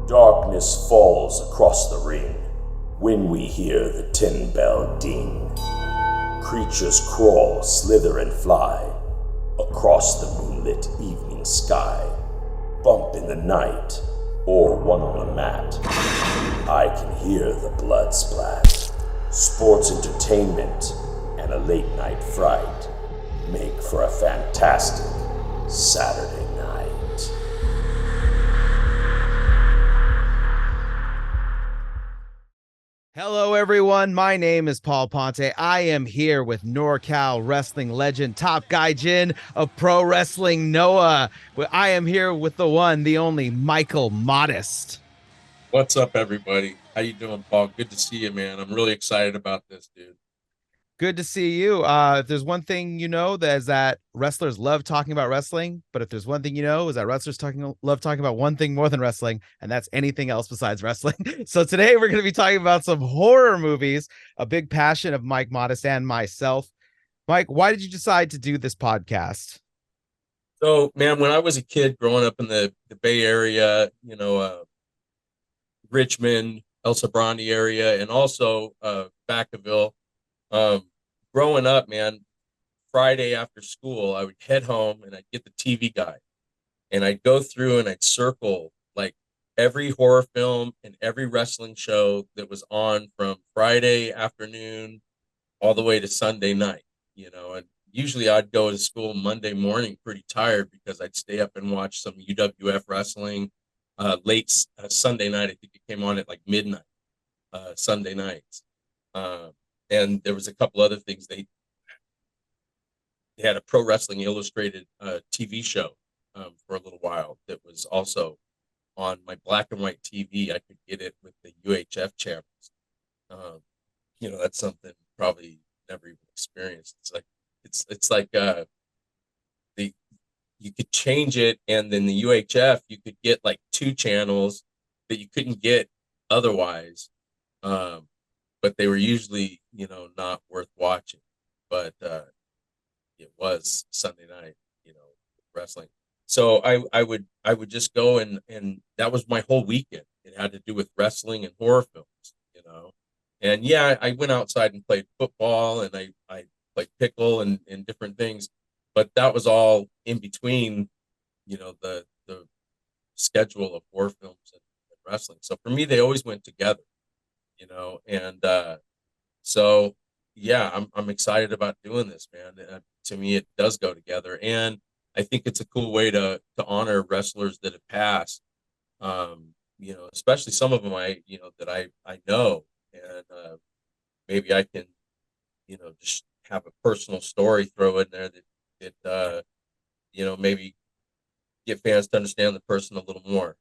Darkness falls across the ring when we hear the tin bell ding. Creatures crawl, slither, and fly across the moonlit evening sky. Bump in the night, or one on a mat. I can hear the blood splash. Sports entertainment and a late night fright make for a fantastic Saturday night. Hello, everyone. My name is Paul Ponte. I am here with NorCal wrestling legend, Top Guy Jin of Pro Wrestling Noah. I am here with the one, the only Michael Modest. What's up, everybody? How you doing, Paul? Good to see you, man. I'm really excited about this, dude. Good to see you. If there's one thing you know, that is that wrestlers love talking about wrestling. But if there's one thing you know, is that wrestlers love talking about one thing more than wrestling, and that's anything else besides wrestling. So today we're going to be talking about some horror movies, a big passion of Mike Modest and myself. Mike, why did you decide to do this podcast? So, man, when I was a kid growing up in the Bay Area, Richmond, El Sobrante area, and also Vacaville, growing up, man, Friday after school, I would head home and I'd get the TV guide and I'd go through and I'd circle like every horror film and every wrestling show that was on from Friday afternoon all the way to Sunday night, and usually I'd go to school Monday morning pretty tired because I'd stay up and watch some UWF wrestling late Sunday night. I think it came on at like midnight Sunday nights. And there was a couple other things. They had a Pro Wrestling Illustrated TV show for a little while that was also on my black and white TV. I could get it with the UHF channels. That's something probably never even experienced. It's like the you could change it, and then the UHF you could get like two channels that you couldn't get otherwise. But they were usually, not worth watching. But it was Sunday night, wrestling. So I would just go and that was my whole weekend. It had to do with wrestling and horror films. And yeah, I went outside and played football and I played pickle and different things, but that was all in between, the schedule of horror films and wrestling. So for me, they always went together. And so yeah, I'm excited about doing this, man. To me, it does go together, and I think it's a cool way to honor wrestlers that have passed. Especially some of them that I know, and maybe I can, just have a personal story throw in there that maybe get fans to understand the person a little more,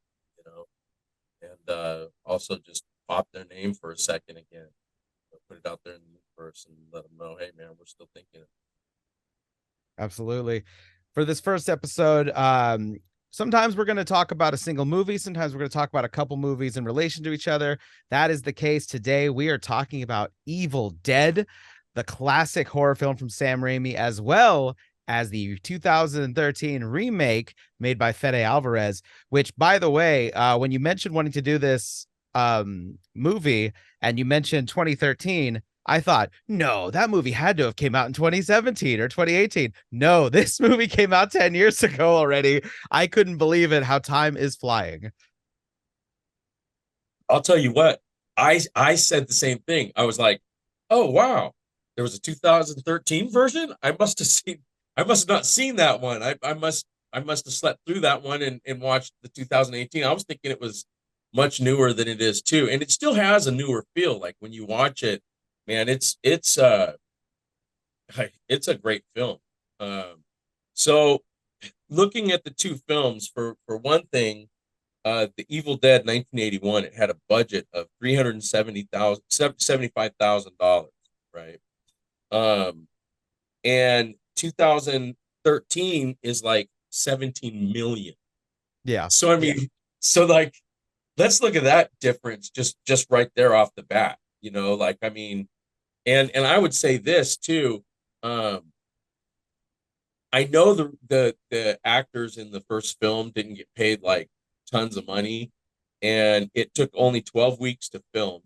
and also just pop their name for a second again, put it out there in the universe and let them know, hey man, we're still thinking it. Absolutely. For this first episode, sometimes we're going to talk about a single movie. Sometimes we're going to talk about a couple movies in relation to each other. That is the case today. We are talking about Evil Dead, the classic horror film from Sam Raimi, as well as the 2013 remake made by Fede Alvarez, which, by the way, when you mentioned wanting to do this movie and you mentioned 2013, I thought, no, that movie had to have came out in 2017 or 2018. No, this movie came out 10 years ago already. I couldn't believe it, how time is flying. I'll tell you what, I said the same thing. I was like, oh wow, there was a 2013 version. I must have not seen that one. I must have slept through that one and watched the 2018. I was thinking it was much newer than it is too, and it still has a newer feel. Like when you watch it, man, it's a great film. So looking at the two films, for one thing, the Evil Dead 1981, it had a budget of $375,000, right? And 2013 is like 17 million. Yeah. So I mean, so like, let's look at that difference just right there off the bat. Like, I mean, and I would say this too. I know the actors in the first film didn't get paid like tons of money, and it took only 12 weeks to film.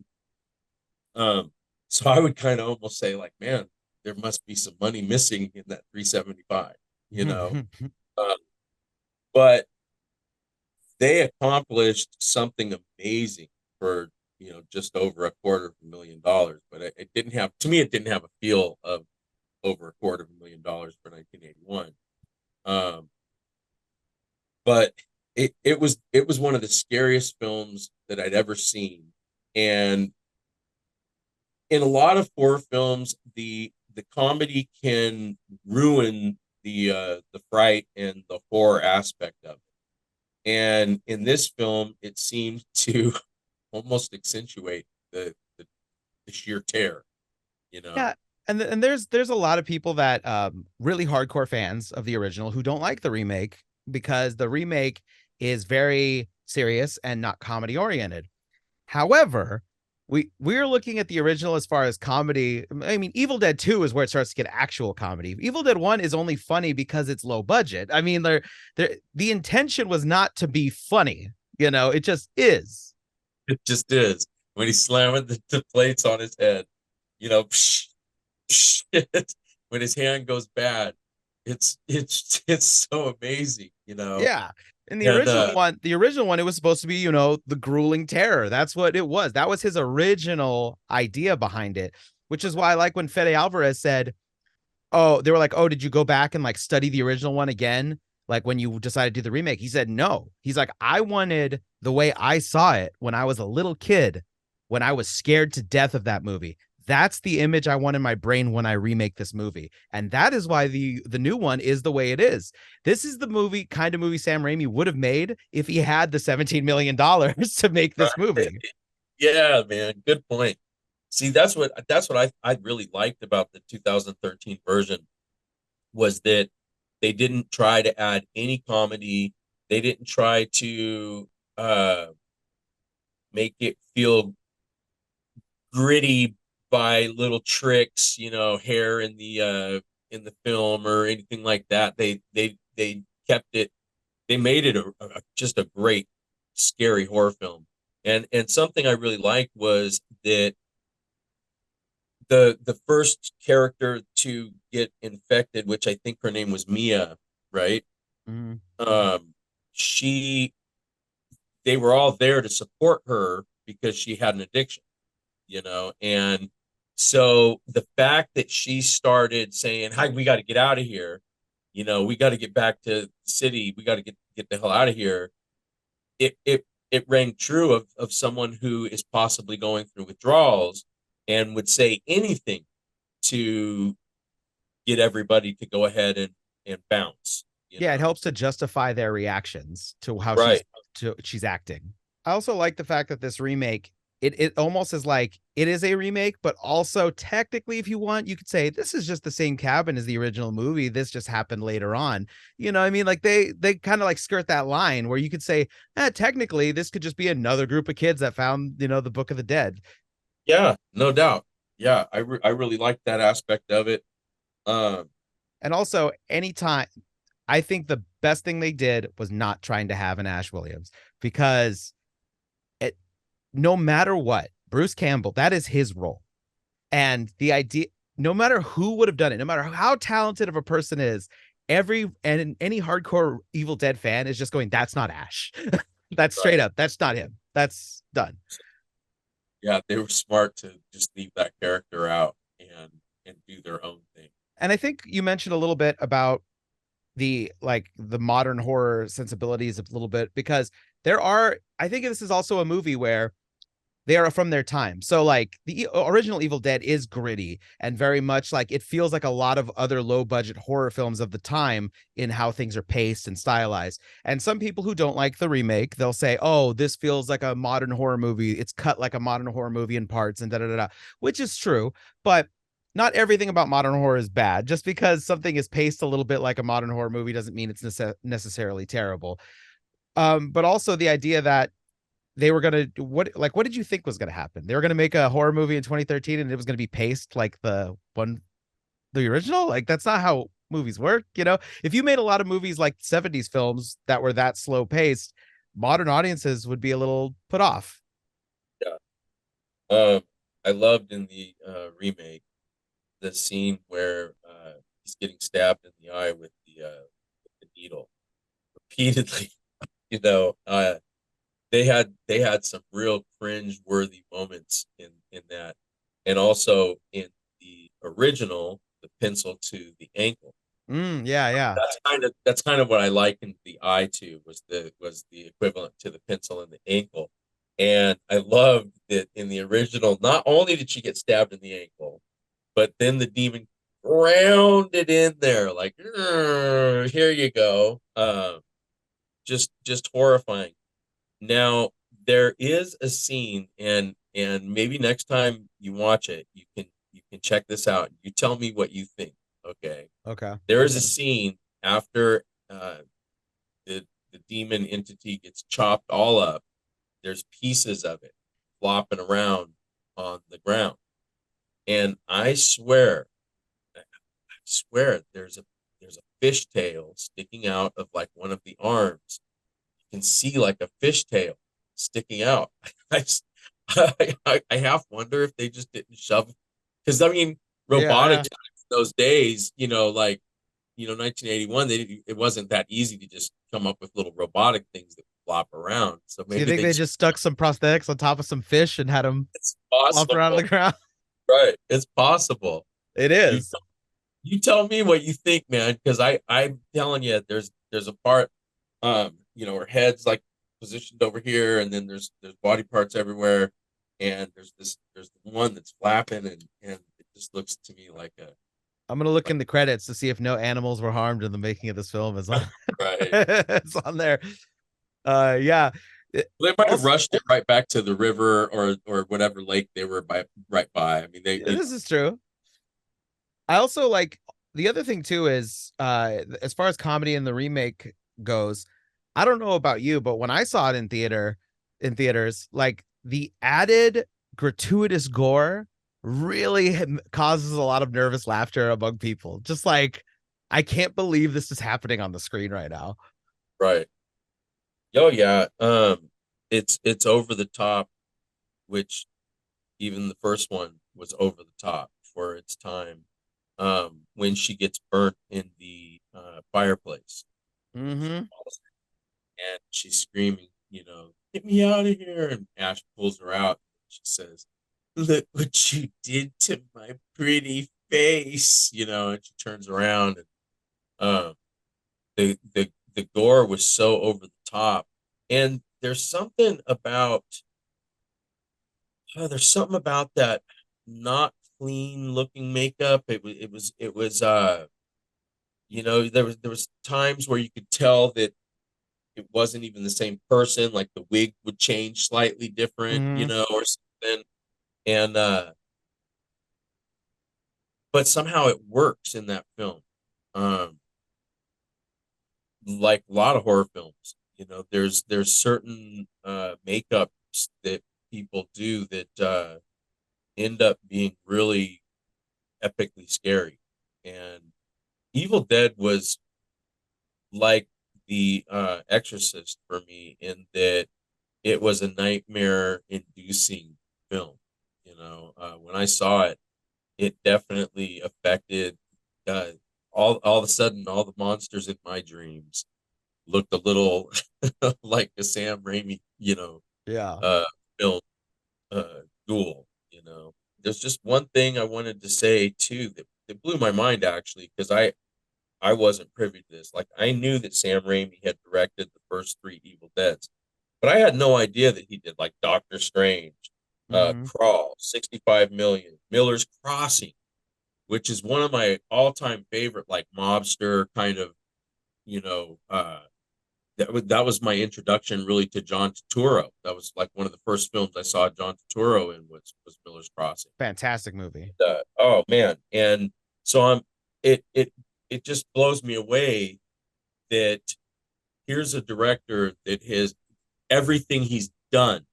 So I would kind of almost say like, man, there must be some money missing in that 375, you know. Um, but they accomplished something amazing for, just over $250,000. But it didn't have, to me, it didn't have a feel of over $250,000 for 1981. But it was one of the scariest films that I'd ever seen. And in a lot of horror films, the comedy can ruin the fright and the horror aspect of it. And in this film, it seemed to almost accentuate the sheer terror, you Yeah, know. and there's a lot of people that really hardcore fans of the original who don't like the remake because the remake is very serious and not comedy oriented. However, we're looking at the original as far as comedy. I mean, Evil Dead 2 is where it starts to get actual comedy. Evil Dead 1 is only funny because it's low budget. I mean, the intention was not to be funny, it just is. It just is. When he's slamming the plates on his head, psh, psh, when his hand goes bad, it's so amazing. Yeah. In And the original one, it was supposed to be, the grueling terror. That's what it was. That was his original idea behind it, which is why I like when Fede Alvarez said, oh, they were like, oh, did you go back and like study the original one again? Like when you decided to do the remake? He said, no. He's like, I wanted the way I saw it when I was a little kid, when I was scared to death of that movie. That's the image I want in my brain when I remake this movie. And that is why the new one is the way it is. This is the kind of movie Sam Raimi would have made if he had the $17 million to make this movie. yeah, man, good point. See, that's what I really liked about the 2013 version was that they didn't try to add any comedy. They didn't try to make it feel gritty by little tricks, hair in the film or anything like that. They kept it. They made it just a great scary horror film. And something I really liked was that the first character to get infected, which I think her name was Mia, right? Mm. She they were all there to support her because she had an addiction. And so the fact that she started saying, "Hi, we got to get out of here," we got to get back to the city, we got to get the hell out of here. It rang true of someone who is possibly going through withdrawals and would say anything to get everybody to go ahead and bounce. Yeah, it helps to justify their reactions to how Right. she's acting. I also like the fact that this remake, it almost is like it is a remake, but also technically, if you want, you could say this is just the same cabin as the original movie. This just happened later on. You know what I mean? Like they kind of like skirt that line where you could say, technically, this could just be another group of kids that found, the Book of the Dead. Yeah, no doubt. Yeah, I really like that aspect of it. Um, And also, anytime, I think the best thing they did was not trying to have an Ash Williams because no matter what, Bruce Campbell, that is his role. And the idea, no matter who would have done it, no matter how talented of a person is, any hardcore Evil Dead fan is just going, that's not Ash. That's straight up. That's not him. That's done. yeah, they were smart to just leave that character out and do their own thing. And I think you mentioned a little bit about the modern horror sensibilities a little bit because I think this is also a movie where they are from their time. So like the original Evil Dead is gritty and very much like it feels like a lot of other low budget horror films of the time in how things are paced and stylized. And some people who don't like the remake, they'll say, oh, this feels like a modern horror movie. It's cut like a modern horror movie in parts and da da da, which is true. But not everything about modern horror is bad. Just because something is paced a little bit like a modern horror movie doesn't mean it's necessarily terrible. But also the idea that they were gonna what did you think was gonna happen? They were gonna make a horror movie in 2013 and it was gonna be paced like the original. Like that's not how movies work. If you made a lot of movies like 70s films that were that slow paced, modern audiences would be a little put off. Yeah. I loved in the remake the scene where he's getting stabbed in the eye with the needle repeatedly. You know, they had some real cringe worthy moments in that, and also in the original, the pencil to the ankle. Yeah. That's kind of what I likened the eye to, was the equivalent to the pencil in the ankle. And I loved that in the original, not only did she get stabbed in the ankle, but then the demon ground it in there, like, here you go. Just horrifying. Now there is a scene, and maybe next time you watch it, you can check this out. You tell me what you think. Okay. Okay. There is a scene after the demon entity gets chopped all up. There's pieces of it flopping around on the ground, and I swear, there's a fishtail sticking out of like one of the arms. You can see like a fishtail sticking out. I, I half wonder if they just didn't shove, because I mean, robotic Yeah. in those days, you know, like, you know, 1981, it wasn't that easy to just come up with little robotic things that flop around. So Do you maybe think they just stuck some prosthetics on top of some fish and had them it's flopped around on possible, the ground? right? It's possible. It You is. you tell me what you think, man, because I'm telling you, there's a part, you know, her head's like positioned over here, and then there's body parts everywhere, and there's the one that's flapping, and it just looks to me like a I'm gonna look like in the credits to see if no animals were harmed in the making of this film. Is on, right. it's on there. Yeah. They might have Also, rushed it right back to the river or whatever lake they were right by. I mean, yeah, this is true. I also like the other thing too is as far as comedy in the remake goes, I don't know about you, but when I saw it in theaters, like the added gratuitous gore really causes a lot of nervous laughter among people. Just like, I can't believe this is happening on the screen right now. right. Oh yeah. It's over the top, which even the first one was over the top for its time. When she gets burnt in the fireplace, Mm-hmm. and she's screaming, you know, "Get me out of here!" And Ash pulls her out. She says, "Look what you did to my pretty face," you know. And she turns around, and the gore was so over the top. And there's something about that not clean looking makeup. It was you know, there was times where you could tell that it wasn't even the same person, like the wig would change slightly different, you Mm-hmm. know, or something. And but somehow it works in that film. Um like a lot of horror films, you know, there's certain makeups that people do that end up being really epically scary. And Evil Dead was like the Exorcist for me, in that it was a nightmare inducing film. You know, when I saw it, it definitely affected, uh, all of a sudden all the monsters in my dreams looked a little like a Sam Raimi, you know, Yeah. uh film, ghoul, you know. There's just one thing I wanted to say too that blew my mind, actually, because I wasn't privy to this. Like, I knew that Sam Raimi had directed the first three Evil Deads, but I had no idea that he did like Doctor Strange, Mm-hmm. Crawl, 65 Million, Miller's Crossing, which is one of my all-time favorite, like, mobster kind of, you know, that was my introduction really to John Turturro. That was like one of the first films I saw John Turturro in, was Miller's Crossing. Fantastic movie. Oh man, and so it it it just blows me away that here's a director that has everything he's done,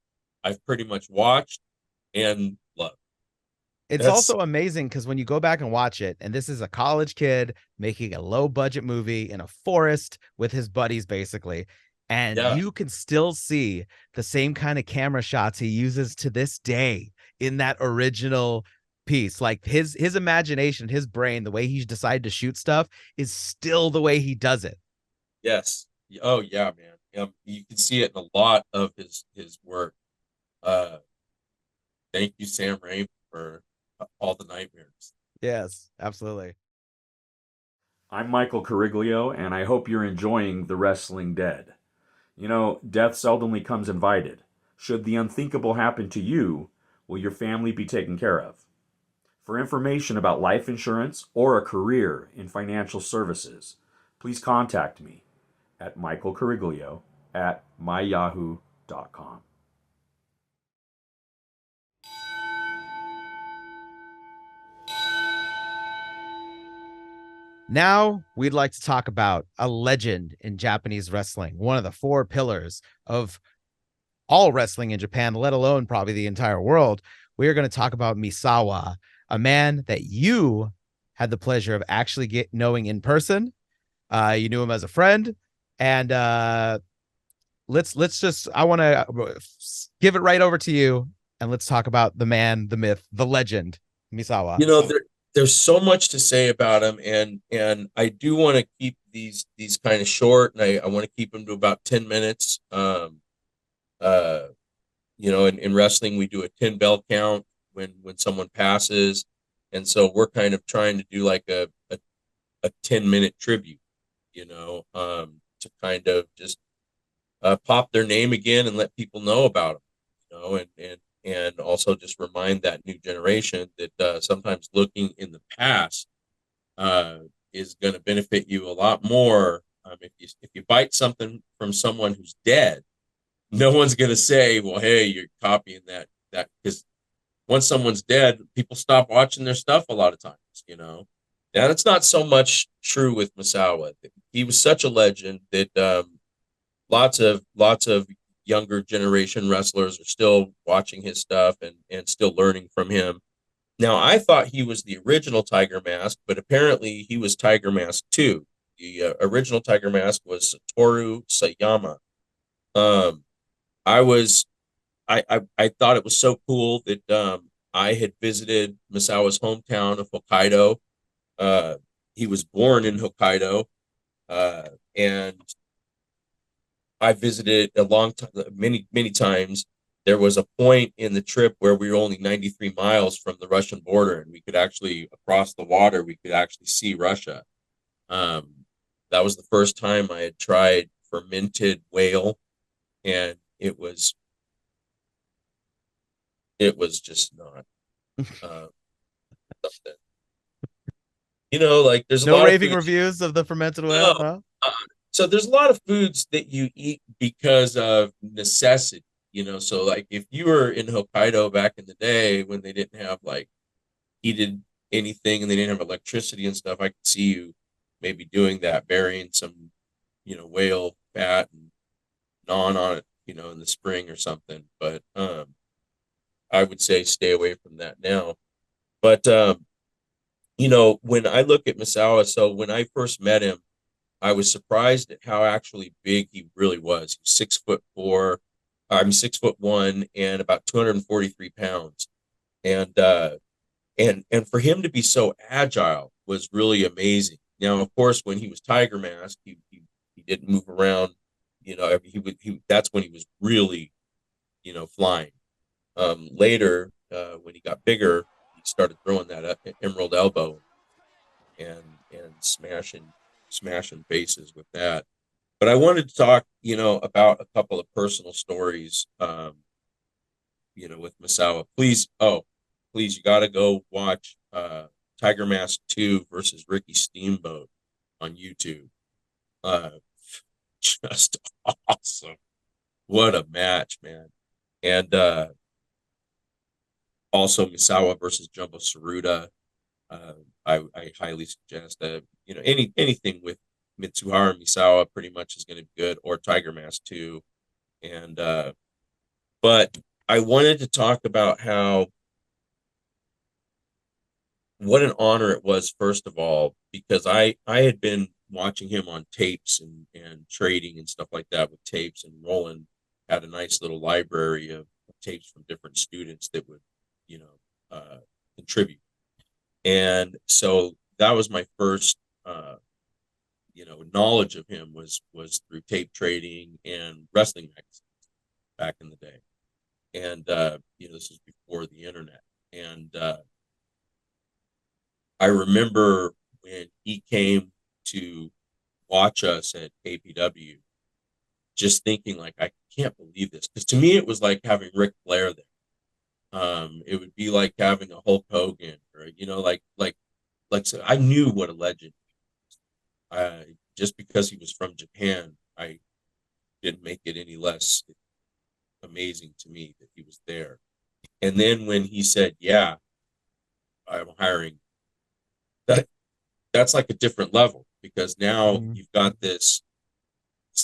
I've pretty much watched and loved. It's That's also amazing because when you go back and watch it, and this is a college kid making a low budget movie in a forest with his buddies, basically, And Yeah. you can still see the same kind of camera shots he uses to this day in that original piece. Like his imagination, his brain, the way he decided to shoot stuff is still the way he does it. Yes. Oh yeah, man. You can see it in a lot of his work. Uh, Thank you, Sam Raimi, for all the nightmares. Yes, absolutely. I'm Michael Cariglio, and I hope you're enjoying The Wrestling Dead. You know, death seldomly comes invited. Should the unthinkable happen to you, will your family be taken care of? For information about life insurance or a career in financial services, please contact me at michaelcariglio@myyahoo.com. Now we'd like to talk about a legend in Japanese wrestling, one of the four pillars of all wrestling in Japan, let alone probably the entire world. We are going to talk about Misawa, a man that you had the pleasure of actually knowing in person. You knew him as a friend, and let's just, I want to give it right over to you, and let's talk about the man, the myth, the legend, Misawa. You know, there's so much to say about him, and I do want to keep these kind of short, and I want to keep them to about 10 minutes. You know, in wrestling, we do a 10 bell count when someone passes, and so we're kind of trying to do like a 10-minute tribute, you know, to kind of just pop their name again and let people know about them, you know, and also just remind that new generation that sometimes looking in the past uh, is going to benefit you a lot more. If you bite something from someone who's dead, no one's going to say, "Well, hey, you're copying that," because once someone's dead, people stop watching their stuff a lot of times, you know. And it's not so much true with Misawa. He was such a legend that lots of younger generation wrestlers are still watching his stuff and still learning from him. Now, I thought he was the original Tiger Mask, but apparently he was Tiger Mask 2. The original Tiger Mask was Satoru Sayama. Um, I was I thought it was so cool that I had visited Misawa's hometown of Hokkaido. Uh, he was born in Hokkaido, and I visited a long time, many times. There was a point in the trip where we were only 93 miles from the Russian border, and we could actually across the water. We could actually see Russia. Um, that was the first time I had tried fermented whale, and it was just not uh, something. You know, like there's a No lot of raving foods. reviews of the fermented No, whale, huh? uh, so there's a lot of foods that you eat because of necessity. You know, so like if you were in Hokkaido back in the day when they didn't have like heated anything and they didn't have electricity and stuff, I could see you maybe doing that, burying some, whale fat and gnawing on it, in the spring or something. But I would say stay away from that now. But when I look at Misawa, so when I first met him, I was surprised at how actually big he really was. He was 6'4". I'm 6'1" and about 243 pounds. And and for him to be so agile was really amazing. Now, of course, when he was Tiger Mask, he didn't move around. That's when he was really, flying. Later, when he got bigger, he started throwing that emerald elbow and smashing faces with that. But I wanted to talk, about a couple of personal stories, with Misawa. Please, you got to go watch Tiger Mask 2 versus Ricky Steamboat on YouTube. Uh, just awesome. What a match, man. And also Misawa versus Jumbo Tsuruta. Uh, I highly suggest that, anything with Mitsuharu Misawa pretty much is going to be good, or Tiger Mask 2. And but I wanted to talk about what an honor it was, first of all, because I had been watching him on tapes and trading and stuff like that with tapes, and Roland had a nice little library of tapes from different students that would, you know, contribute. And so that was my first, knowledge of him was through tape trading and wrestling magazines back in the day. And, this was before the internet. And I remember when he came to watch us at APW, just thinking like, I can't believe this. Because to me, it was like having Ric Flair there. It would be like having a Hulk Hogan, or so I knew what a legend. Just because he was from Japan, I didn't make it any less amazing to me that he was there. And then when he said, "Yeah, I'm hiring," that's like a different level, because now you've got this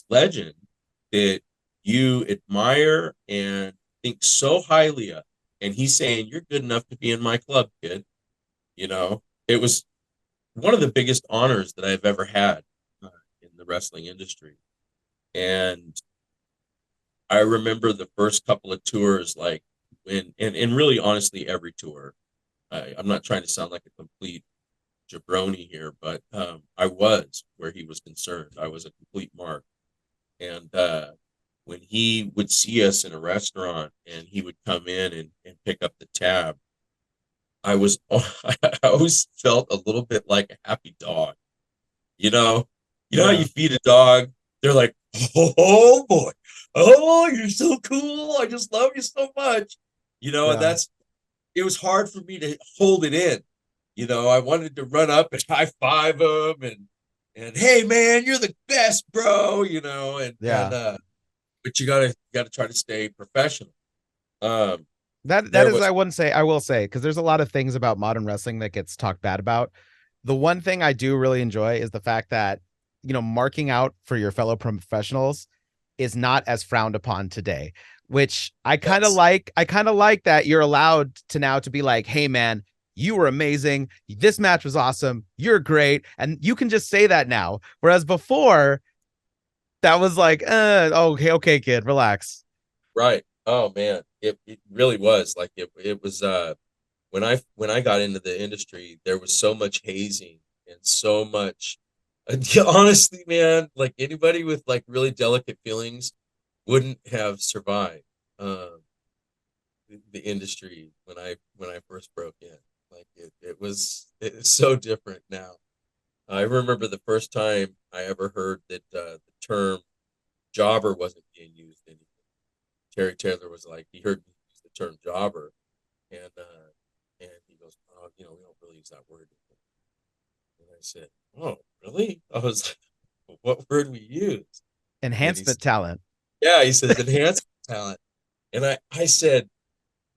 legend that you admire and think so highly of, and he's saying, "You're good enough to be in my club, kid." It was one of the biggest honors that I've ever had in the wrestling industry. And I remember the first couple of tours, like and really honestly, every tour, I'm not trying to sound like a complete jabroni here, but I was, where he was concerned, I was a complete mark. And when he would see us in a restaurant and he would come in and pick up the tab, I always felt a little bit like a happy dog. How you feed a dog, they're like, "Oh boy, oh, you're so cool. I just love you so much." And it was hard for me to hold it in. I wanted to run up and high five him and hey man, you're the best, bro. But you gotta try to stay professional. That is, I will say, because there's a lot of things about modern wrestling that gets talked bad about. The one thing I do really enjoy is the fact that, marking out for your fellow professionals is not as frowned upon today, which I kind of like. I kind of like that you're allowed to now to be like, "Hey man, you were amazing. This match was awesome. You're great." And you can just say that now. Whereas before, that was like, okay, kid, relax. Right. Oh man, it really was like it was when I got into the industry, there was so much hazing and so much honestly, man, like anybody with like really delicate feelings wouldn't have survived the industry when I first broke in. Like it was so different now. I remember the first time I ever heard that the term jobber wasn't being used anymore. Terry Taylor was like, he heard me use the term jobber, and he goes, "Oh, we don't really use that word anymore." And I said, "Oh, really?" I was like, "Well, what word we use?" Enhancement talent. Yeah, he says enhancement talent. And I said,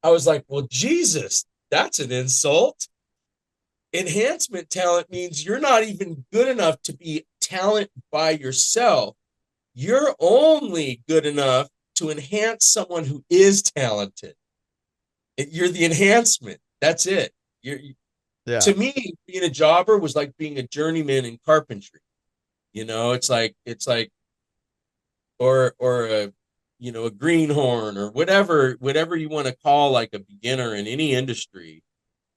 I was like, "Well, Jesus, that's an insult. Enhancement talent means you're not even good enough to be talent by yourself. You're only good enough to enhance someone who is talented. You're the enhancement. That's it. To me, being a jobber was like being a journeyman in carpentry. It's like or a a greenhorn or whatever you want to call like a beginner in any industry.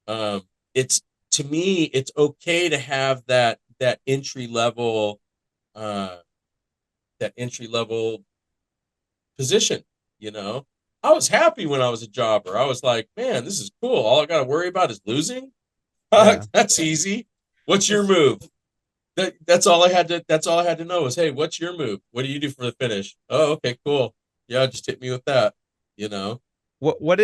It's to me, it's okay to have that entry level position. I was happy when I was a jobber. I was like, man, this is cool. All I got to worry about is losing. That's easy. What's your move? That's all I had to know was, hey, what's your move? What do you do for the finish? Oh, okay, cool. Yeah, just hit me with that. What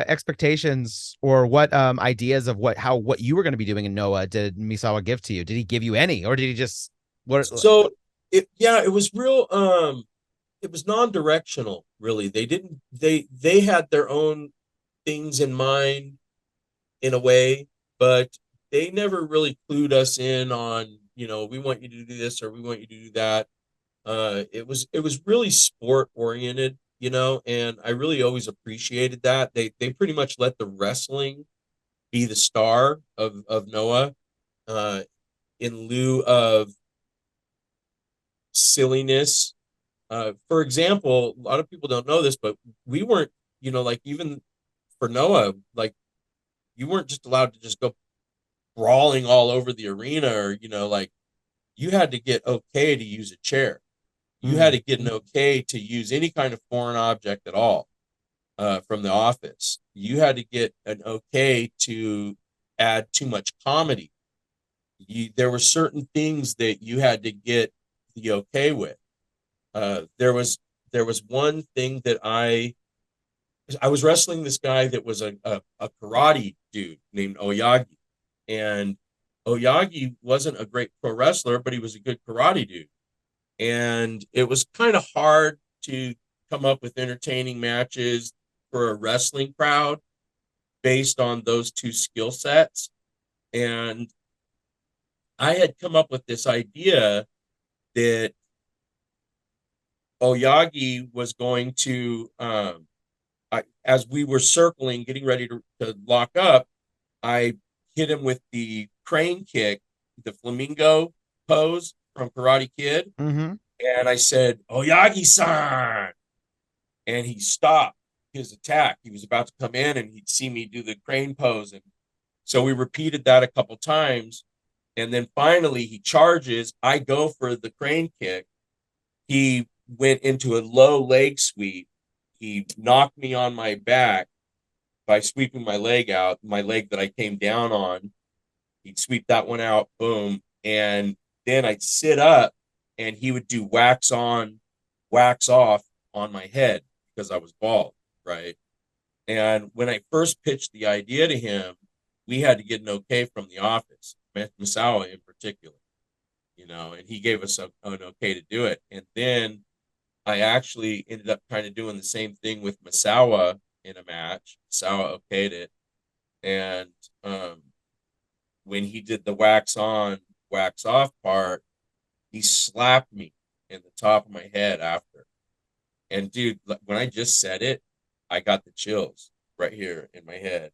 expectations or what ideas of what you were going to be doing in Noah did Misawa give to you? Did he give you any, or did he just So it was real. It was non-directional, really. They had their own things in mind in a way, but they never really clued us in on, we want you to do this or we want you to do that. It was really sport oriented, and I really always appreciated that. They pretty much let the wrestling be the star of Noah. in lieu of silliness. For example, a lot of people don't know this, but we weren't, like even for Noah, like you weren't just allowed to just go brawling all over the arena, or like you had to get okay to use a chair. You had Mm. to get an okay to use any kind of foreign object at all, from the office. You had to get an okay to add too much comedy. There were certain things that you had to get the okay with. There was one thing that I was wrestling this guy that was a karate dude named Oyagi, and Oyagi wasn't a great pro wrestler, but he was a good karate dude, and it was kind of hard to come up with entertaining matches for a wrestling crowd based on those two skill sets. And I had come up with this idea that Oyagi was going to, as we were circling, getting ready to lock up, I hit him with the crane kick, the flamingo pose from Karate Kid. Mm-hmm. And I said, Oyagi-san. And he stopped his attack. He was about to come in and he'd see me do the crane pose. And so we repeated that a couple times. And then finally he charges. I go for the crane kick. He went into a low leg sweep. He knocked me on my back by sweeping my leg out, my leg that I came down on. He'd sweep that one out, boom. And then I'd sit up and he would do wax on, wax off on my head because I was bald, right? And when I first pitched the idea to him, we had to get an okay from the office, Misawa in particular, and he gave us an okay to do it. And then I actually ended up kind of doing the same thing with Misawa in a match. Misawa okayed it. And when he did the wax on, wax off part, he slapped me in the top of my head after. And dude, when I just said it, I got the chills right here in my head.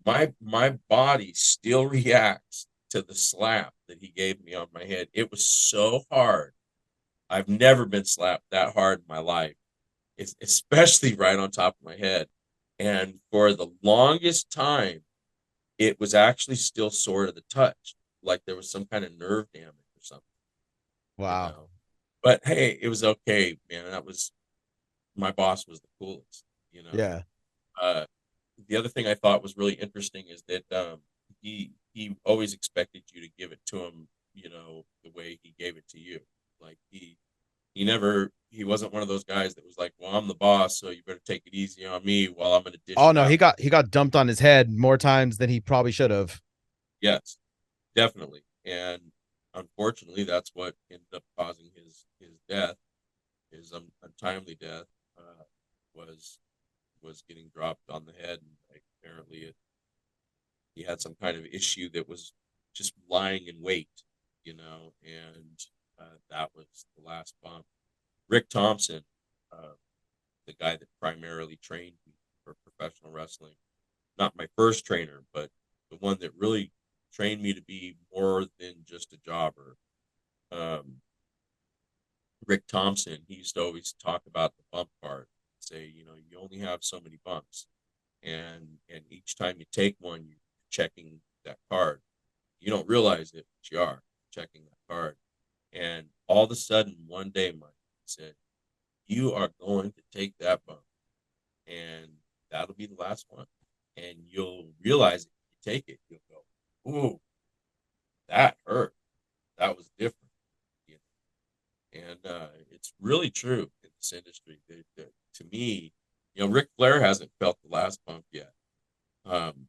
My body still reacts to the slap that he gave me on my head. It was so hard. I've never been slapped that hard in my life. It's especially right on top of my head. And for the longest time, it was actually still sore to the touch, like there was some kind of nerve damage or something, you Wow. know. But hey, it was okay, man. That was my boss was the coolest, you know. Yeah. Uh, the other thing I thought was really interesting is that he always expected you to give it to him, the way he gave it to you. Like he wasn't one of those guys that was like, well, I'm the boss, so you better take it easy on me while I'm gonna dish Oh it no, out. he got dumped on his head more times than he probably should have. Yes, definitely. And unfortunately, that's what ended up causing his death, his untimely death, was getting dropped on the head, and like, apparently he had some kind of issue that was just lying in wait, and that was the last bump. Rick Thompson, uh, the guy that primarily trained me for professional wrestling, not my first trainer, but the one that really trained me to be more than just a jobber. Um, Rick Thompson, he used to always talk about the bump part, say, you only have so many bumps, and each time you take one, you're checking that card. You don't realize it, but you are checking that card. And all of a sudden, one day, Mike said, "You are going to take that bump, and that'll be the last one. And you'll realize it. You take it, you'll go, ooh, that hurt. That was different." And it's really true in this industry. To me, Ric Flair hasn't felt the last bump yet. Um,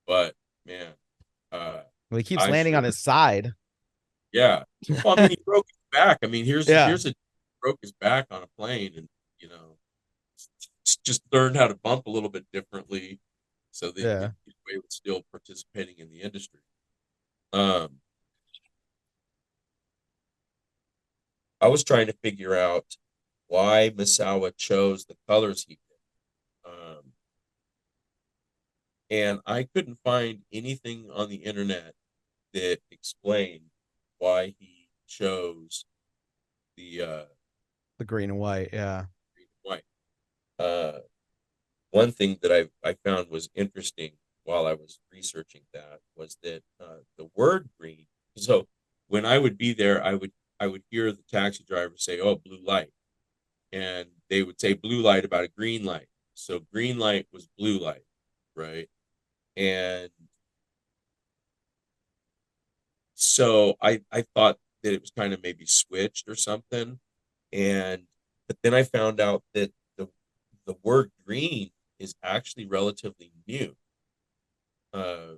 but man, Well, he keeps I landing sure, on his side. yeah. Well, I mean, he broke his back. I mean, Yeah. here's a broke his back on a plane, and just learned how to bump a little bit differently, so that he Yeah. could get away with still participating in the industry. Um, I was trying to figure out why Misawa chose the colors he did. And I couldn't find anything on the internet that explained why he chose the green and white. Yeah. green and white. One thing that I found was interesting while I was researching that was that the word green. So when I would be there, I would hear the taxi driver say, "Oh, blue light," and they would say blue light about a green light. So green light was blue light, right? And so I thought that it was kind of maybe switched or something. And but then I found out that the word green is actually relatively new uh,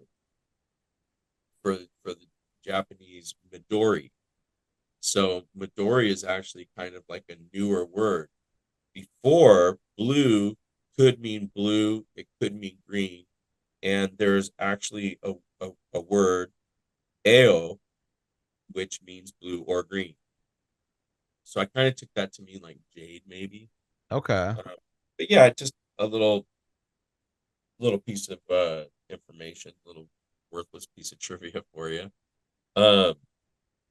for the Japanese Midori. So Midori is actually kind of like a newer word. Before, blue could mean blue, it could mean green, and there's actually a word, ao, which means blue or green. So I kind of took that to mean like jade, maybe. Okay. But yeah, just a little piece of information, little worthless piece of trivia for you. Um,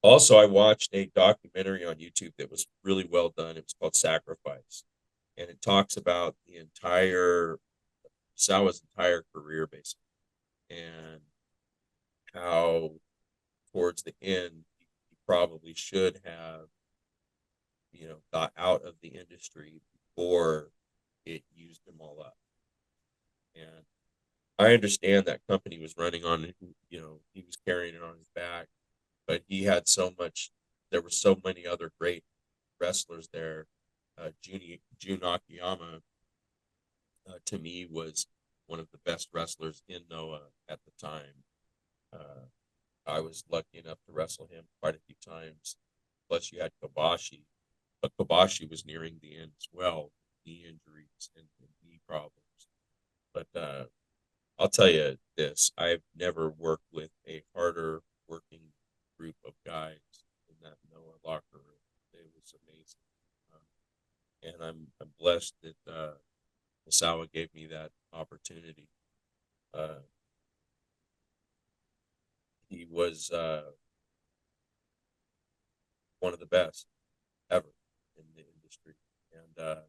Also, I watched a documentary on YouTube that was really well done. It was called Sacrifice, and it talks about the entire Sawa's entire career, basically, and how towards the end he probably should have, got out of the industry before it used him all up. And I understand that company was running on, he was carrying it on his back, but he had so much. There were so many other great wrestlers there. Jun Akiyama, to me, was one of the best wrestlers in Noah at the time. Uh, I was lucky enough to wrestle him quite a few times. Plus, you had Kobashi, but Kobashi was nearing the end as well, knee injuries and knee problems. But I'll tell you this: I've never worked with a harder working group of guys in that Noah locker room. It was amazing, and I'm blessed that Misawa gave me that opportunity. Uh, he was one of the best ever in the industry, and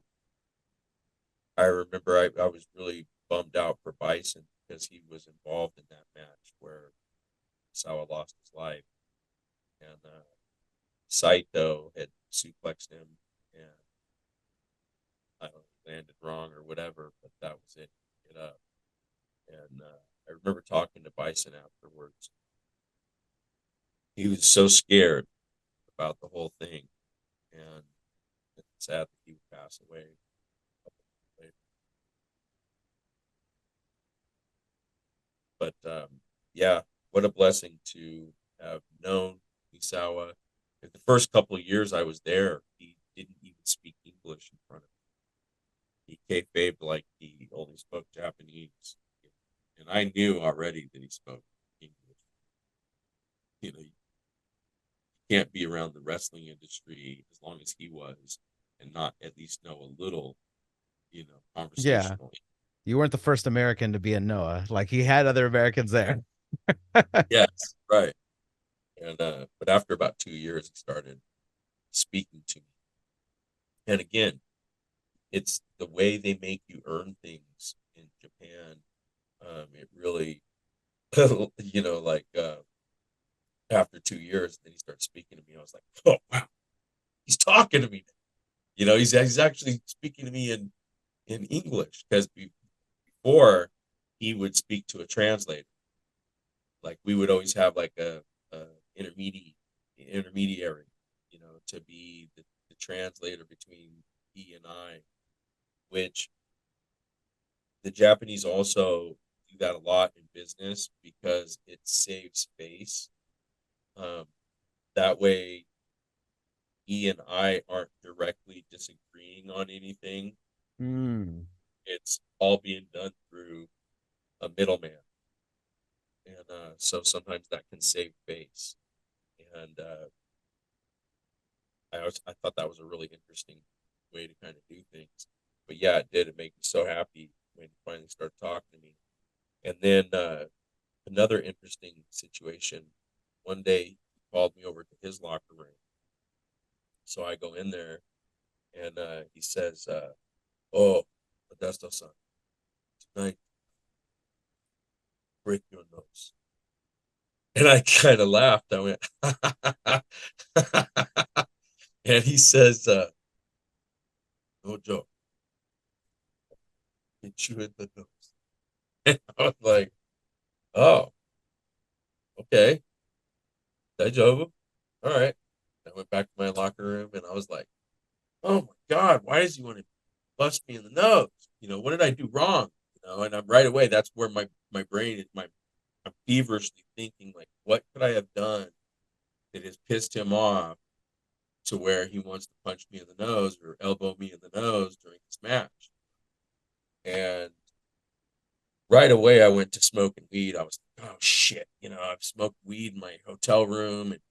I remember I was really bummed out for Bison because he was involved in that match where Misawa lost his life, and Saito had suplexed him, and I don't know, landed wrong or whatever, but that was it. Get up, and I remember talking to Bison afterwards. He was so scared about the whole thing, and it's sad that he would pass away a couple months later. But yeah, what a blessing to have known Misawa. In the first couple of years I was there, he didn't even speak English in front of me. He kayfabed like he only spoke Japanese, and I knew already that he spoke English. You can't be around the wrestling industry as long as he was and not at least know a little, Yeah. conversational. You weren't the first American to be in Noah. Like he had other Americans there. Yes, right. And but after about 2 years, he started speaking to me. And again, it's the way they make you earn things in Japan. It really, like after 2 years, then he started speaking to me. I was like, oh wow, he's talking to me. He's actually speaking to me in English because before he would speak to a translator. Like we would always have like a intermediary, to be the translator between he and I, which the Japanese also do that a lot in business because it saves space. Um, that way, he and I aren't directly disagreeing on anything. Mm. It's all being done through a middleman, and so sometimes that can save face. And I thought that was a really interesting way to kind of do things. But yeah, it did. It made me so happy when he finally started talking to me. And then another interesting situation. one day he called me over to his locker room. So I go in there, and he says, "Oh, Modesto-san, tonight, break your nose." And I kind of laughed. I went, and he says, "No joke, hit you in the nose." And I was like, "Oh, okay, daijoubu, all right." I went back to my locker room, and I was like, "Oh my God, why does he want to bust me in the nose? What did I do wrong?" And I'm right away. That's where my brain is. I'm feverishly thinking, like, what could I have done that has pissed him off to where he wants to punch me in the nose or elbow me in the nose during this match? And right away, I went to smoking weed. I was like, oh shit, I've smoked weed in my hotel room, and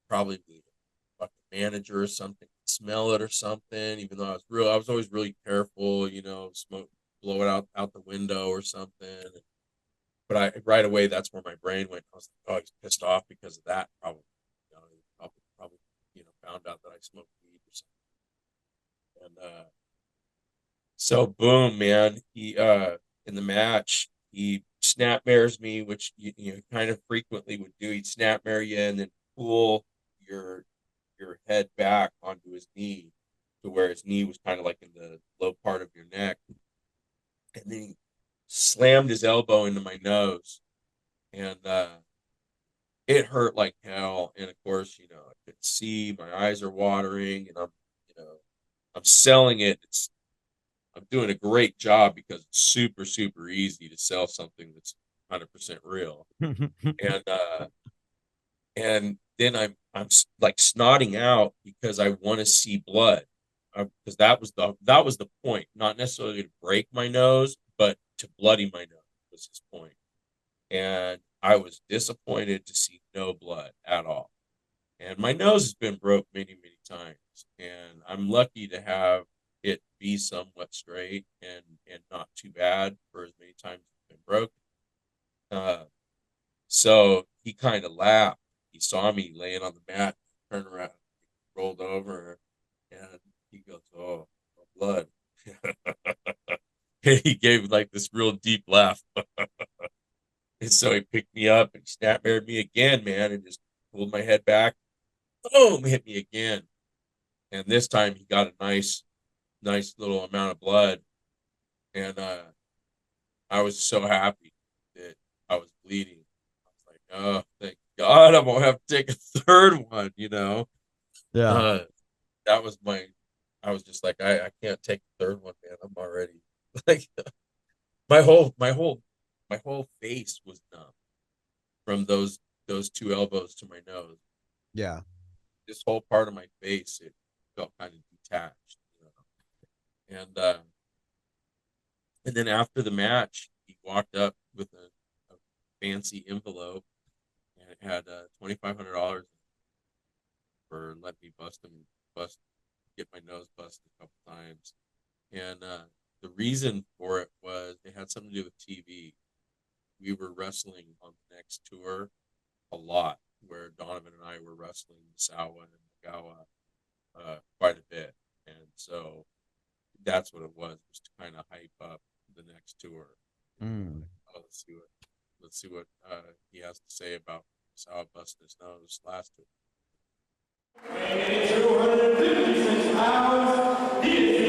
probably the fucking manager or something could smell it or something. Even though I was always really careful, smoke, blow it out the window or something. But right away, that's where my brain went. I was like, oh, he's pissed off because of that. Probably, he probably, found out that I smoked weed or something. And so boom, man, he in the match, he snapmares me, which kind of frequently would do. He'd snapmare you and then pull your head back onto his knee to where his knee was kind of like in the low part of your neck. And then he slammed his elbow into my nose, and it hurt like hell. And of course, I could see my eyes are watering, and I'm selling it. I'm doing a great job because it's super, super easy to sell something that's 100% real. And then I'm like snotting out because I want to see blood, because that was the point, not necessarily to break my nose, but to bloody my nose was his point. And I was disappointed to see no blood at all. And my nose has been broke many, many times, and I'm lucky to have it be somewhat straight and not too bad for as many times it's been broken. So he kind of laughed. He saw me laying on the mat, turned around, rolled over, and he goes, "Oh, blood." And he gave like this real deep laugh. And so he picked me up and snapmared me again, man, and just pulled my head back. Boom, hit me again. And this time he got a nice little amount of blood. And I was so happy that I was bleeding. I was like, oh, thank God I won't have to take a third one, Yeah. That was I was just like, I can't take the third one, man. I'm already like my whole face was numb from those two elbows to my nose. Yeah. This whole part of my face, it felt kind of detached, and then after the match, he walked up with a fancy envelope, and it had $2,500 for letting me get my nose busted a couple times. And the reason for it was it had something to do with TV. We were wrestling on the next tour a lot, where Donovan and I were wrestling Misawa and Nagawa quite a bit. And so that's what it was to kind of hype up the next tour. Oh, let's see what he has to say about Misawa busting his nose last tour. 256 pounds, he is